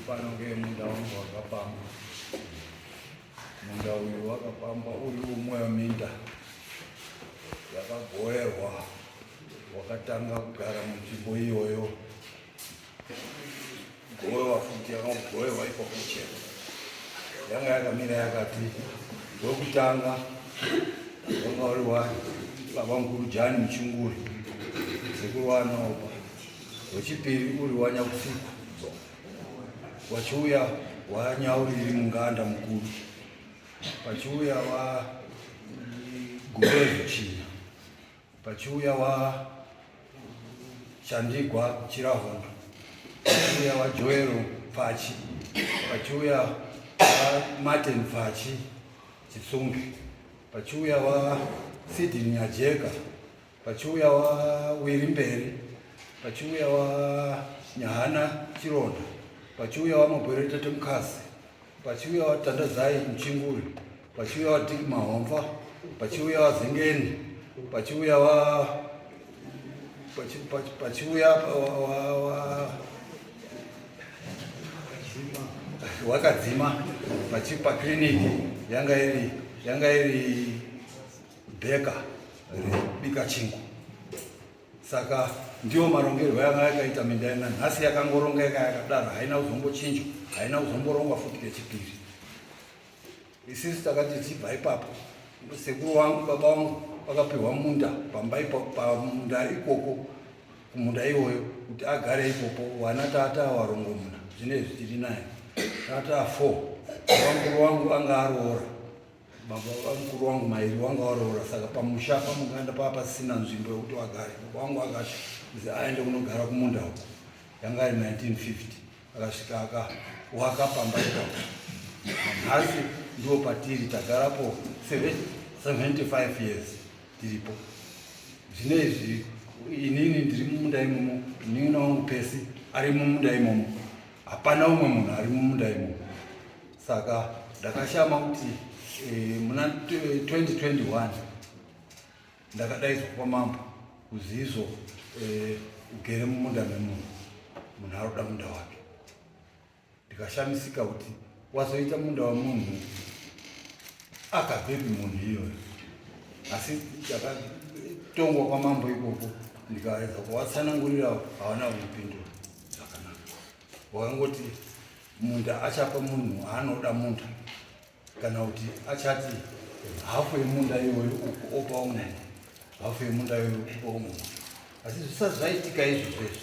pano ngemunda wangu wakapamba. Munda uyu wakapamba uri umwe weminda yakagoverwa wakatanga kugara munzvimbo iyoyo. Goverwa futi yakagoverwa ipapo chena. Yanga yakamira yakati wekutanga wanga uri wababa mukuru Jani Muchinguri, sekuru waNopa. Wechipiri uri waNyakusiku, wachiuya waNyauriri Munganda mukuru, pachiuya waGurevu China, pachiuya waChandigwa Chirahondo, pachiuya waJoero Pfachi, pachiuya waMartin Pfachi Chitsungi, pachiuya waSidney Nyajeka, pachiuya waWiri Mberi, pachiuya waNyahana Chironda, pachiuya waMabweretete Mukasi, pachiuya waTandazai Muchinguri, pachiuya waDiki Mahomva, pachiuya waZengeni, pachiuya Wakadzima, pachipa kliniki yanga iri Bheka Bika Chingu. Saka ndio marongerwo yanga yakaita minda ina. Nhasi yakangorongeka yakadaro, haina kuzombochinjwa, haina kuzomborongwa futi kechipiri. Isisi takati tibva ipapo, sekuru wangu baba wangu vakapiwa munda pamunda ikoko, kumunda iwoyo kuti agare ipopo. Wana tata warongomuna zvinezvi tiri naye, tata 4. Mukuru wangu anga aroora, baba mukuru wangu mairi wanga aroora. Saka pamusha paMunganda papa pasina nzvimbo yokuti wagare. Baba wangu akati aende kunogara kumunda uko. Yanga ari 1950 akasvika akawaka pamba ipapo. Nhasi ndio patiri tagarapo 75 years tiripo. Zvinezvi inini ndiri mumunda imomo, nin'ina wangu Pesi ari mumunda imomo, hapana umwe munhu ari mumunda imomo. Saka ndakashama kuti muna 2021 ndakadaidzwa kwamambo kuzizo ugere mumunda memunhu, munhu aroda munda wake. Ndikashamisika kuti wazoita munda wamunhu akabvepi munhu iyoyo. Asi ndakatongwa kwamambo ikoko, ndikaedza kuwatsanangurira, hawana kupindura zvakanaka. Wakangoti munda achapa munhu anoda munda, kana kuti achati hafu yemunda iyoyo opa umwe, hafu yemunda iyoyo opa umwe. Asi zvisati zvaitika izvozvo,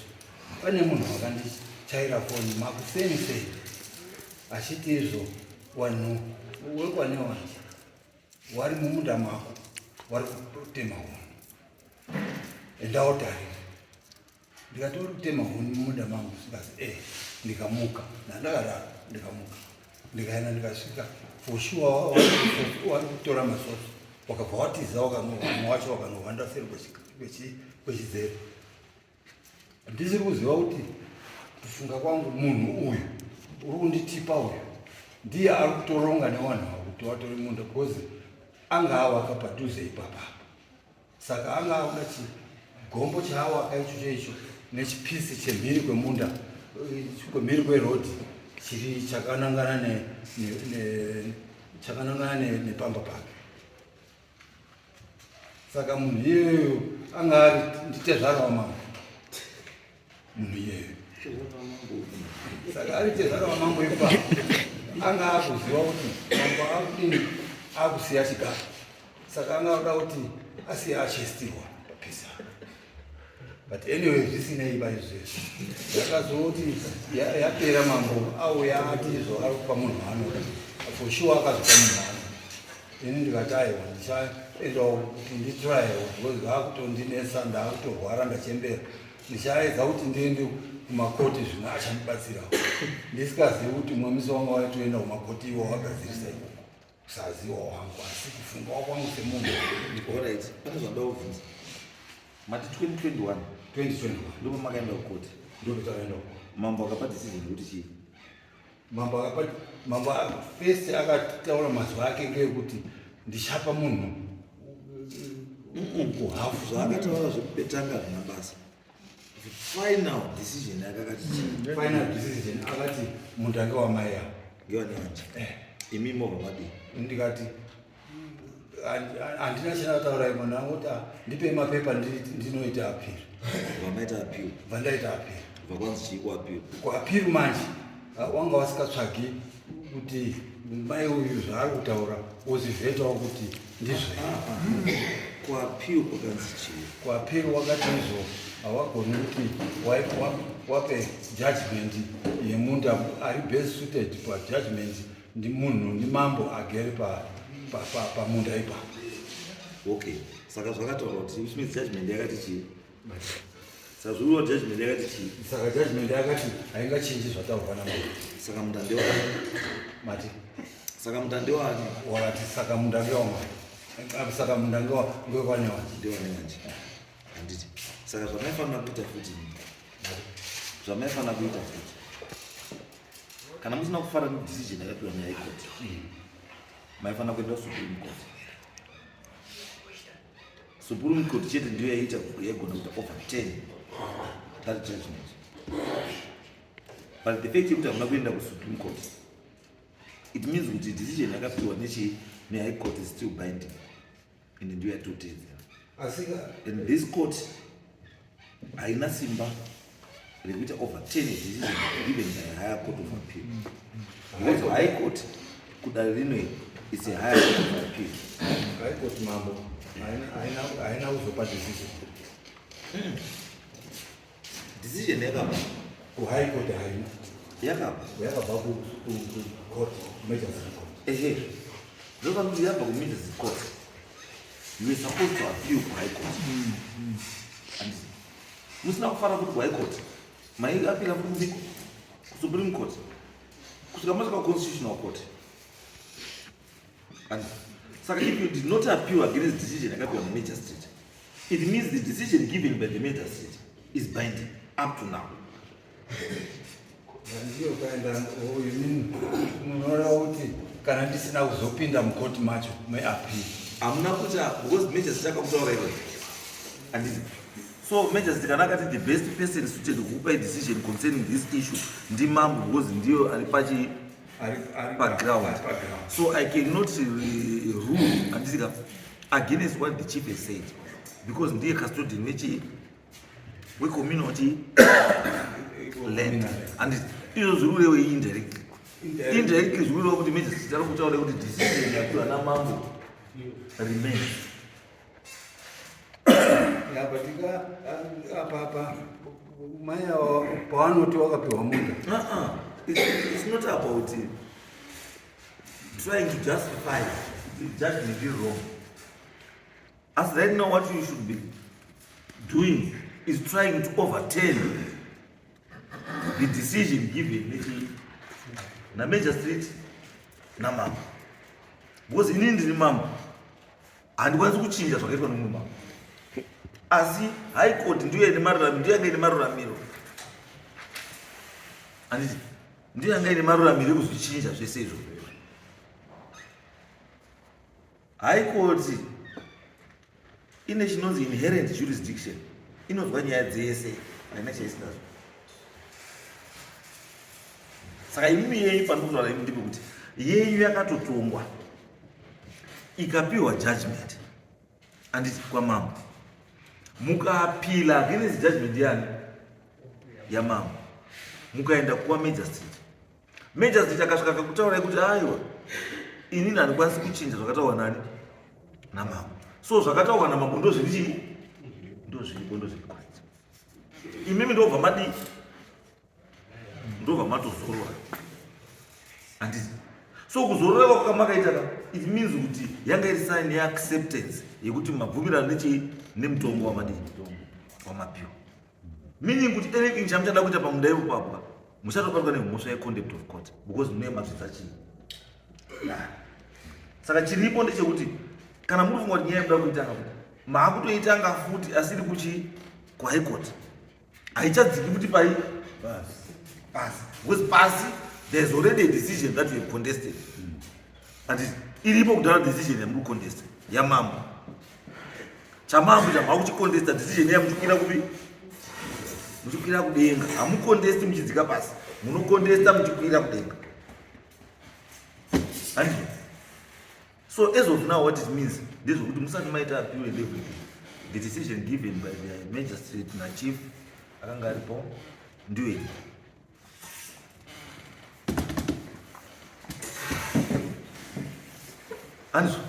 pane munhu wakandichaira foni makuseni achiti izvo wanhu wekwanewanje wari mumunda mako wari kutema huni, endawotarira. Ndikati uri kutema huni mumunda mangu, sikazi ndikamuka, nandakadaro ndikamuka, ndikaenda ndikasvika foshuwa wari kutora masoso, wakabva watiza mumwe wacho wakanohwanda seri kwechizero. Ndisiri kuziva kuti kufunga kwangu munhu uyu uri kunditipa uyu ndiye ari kutoronga nevanhu avo kuti watori munda, because anga awaka padhuze ipapa. Saka anga auda chigombo chaawaka icho nechipisi chemhiri kwemunda, kwemhiri kwerodhi chiri chakanangana nepamba pake. Saka munhu iyeyo anga ari nditezvara wamambo, munhu iyeyo. Saka ari tezvara wamambo ipapo anga akuziva kuti mambo akudini, akusiya chigaro. Saka anga auda kuti asiya achestirwa papesa. But anyway, zvisinei izvezvi, yakazoti yapera mambo auya ati izvo ari kupa munhu anoda, for sure akazopa munhu anoda. Ini ndikati aiwa ndichaendawo kuti nditraiwo, because akutondinesa, ndakutorwara ndachembera. Ndichaedza kuti ndiende kumakoti zvino achandibatsirawo, ndisikazivi kuti mwamisi wangu waitoenda kumakoti iwo wagadzirisa ikoko, kusaziva wangu, asi kufunga kwangu semunhu. Alright, pane zvanoda kubvunza. Mati 2021 ndipo makaenda kukoti. Ndipo takaenda kukoti. Mambo akapa decision kuti chii? Mambo first akataura mazwi ake ngekuti ndichapa munhu kuhafu. Zvaakataura zvekupetanga zvina basa. Final decision akati akati mundange wamai yavo. ngewani wanje imi movha madi Ndikati handina chandataura imo ndangoti ndipe mapepa ndinoita apiri. vamaita appeal Vandaita apiri. vakwanzi chii kuappeal Kuapiri manje wanga wasikatsvagi kuti mai uyu zvaari kutaura uzivhetawo kuti ndizvo. kuappeal kwakanzi chii Kuapiri wakati izvo hawagoni kuti wape judgment yemunhu ari best suited pajudgment ndimunhu ndimambo agere pamunda ipapo. okay saka zvakataura kuti which means judgment yakati chii saka zviuwa judgment yakati chii Saka judgment yakati haingachinji zvataurwa namai. saka munda ndewani Mati saka munda ndewani wakati saka munda ngewamai. Saka munda ngekwani wanje. ndewani wanje handiti saka zvamaifanira kuita futi zvamaifanira kuita futi kana musina kufara nedecision yakapiwa nehigh court maifanira kuenda supreme court. Supreme Court chete ndiyo yaita yagona kuita over 10 that judgment. But the fact yekuti hamuna kuenda kuSupreme Court, it means kuti decision yakapiwa nehigh court is still binding ende ndiyo yatotedzera. And this court haina simba rekuita over 10 decision given by higher court of appeal. Because high court kudare rino is a higher court of appeal. High court mambo haina kuzopa decision. Decision yakabva Kuhigh court haina. Yakabva kucourt magistrate court. ehe zvoka kuti yabva kumagistrate court you were supposed to appeal kuhigh court. And musina kufara kuti kuhigh court maiapira kuti Supreme Court kusvika masvika constitutional court. And saka if you did not appeal against decision yakapiwa nemagistrate, it means the decision given by the magistrate is binding up to now. Ndiyo kaenda munoreva kuti kana ndisina kuzopinda mukoti macho meappeal. Hamuna kuita because magistrate akakutaura iwe. And so magistrate kana akati the best person suited kukupa a decision concerning this issue ndimambo because ndiyo ari pachi background. So I cannot rule against what the chief has said because ndiye custodian we community land. And izvo zvirurewo indirectly zvirurewo kuti magistrate ari kutaura kuti decision yapiwa namambo remains. Yabatika apa maya pawanoti wakapiwa munda. It's not about trying to justify the judgment being wrong. As right now, what you should be doing is trying to overturn the decision given na magistrate na mama. Because in India, mama, and once you change, that's what you're going to do. As high court, do you have any maruramiro? And ndiyo yanga ine maruramiro kuzvichinja zvese izvo. High court ine chinonzi inherent jurisdiction, inonzwa nyaya dzese haina chaisinazo. Saka imimi yei panokutaura imi ndipo kuti yenyu yakatotongwa ikapiwa judgment anditi kwamambo mukaapila against judgment yani yamambo mukaenda kuwa magistrate akasvika kakutaurai kuti aiwa inini handikwanisi kuchinja zvakataurwa nani namambo, so zvakataurwa namambo ndozviri chii ndozviripo ndozvirikorect. Imimi ndobva madii ndobva matozorora handiti. So kuzororeva kwakamakaita it means kuti yanga iri sign yeacceptance yekuti mabvumirano nechii nemutongo wamadii wamapiwa, meaning kuti anything chamuchada kuita pamunda ipapo muchatobatwa nemhosva yecontempt of court because mune mazvisa chii. Saka chiripo ndechekuti kana muri funga kuti nyaya yemuda kuitanga kuti maakutoitanga futi asiri kuchii kuhigh court haichadziki kuti pai pasi because pasi there is already a decision that you have contested. And iripo kudara decision yamuri contest yamambo chamambo chamakuchicontesta decision yamuchukira kupi muchukira kudenga hamucontesti muchidzika pasi munokontesta muchikwira kudenga. Handizvo? So as of now what it means ndezvokuti musati maita appeal and everything, the decision given by the magistrate nachief akanga aripo ndiyo iyi. Handizvo?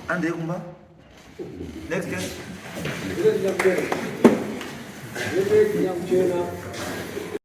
Ande kumba? Next case.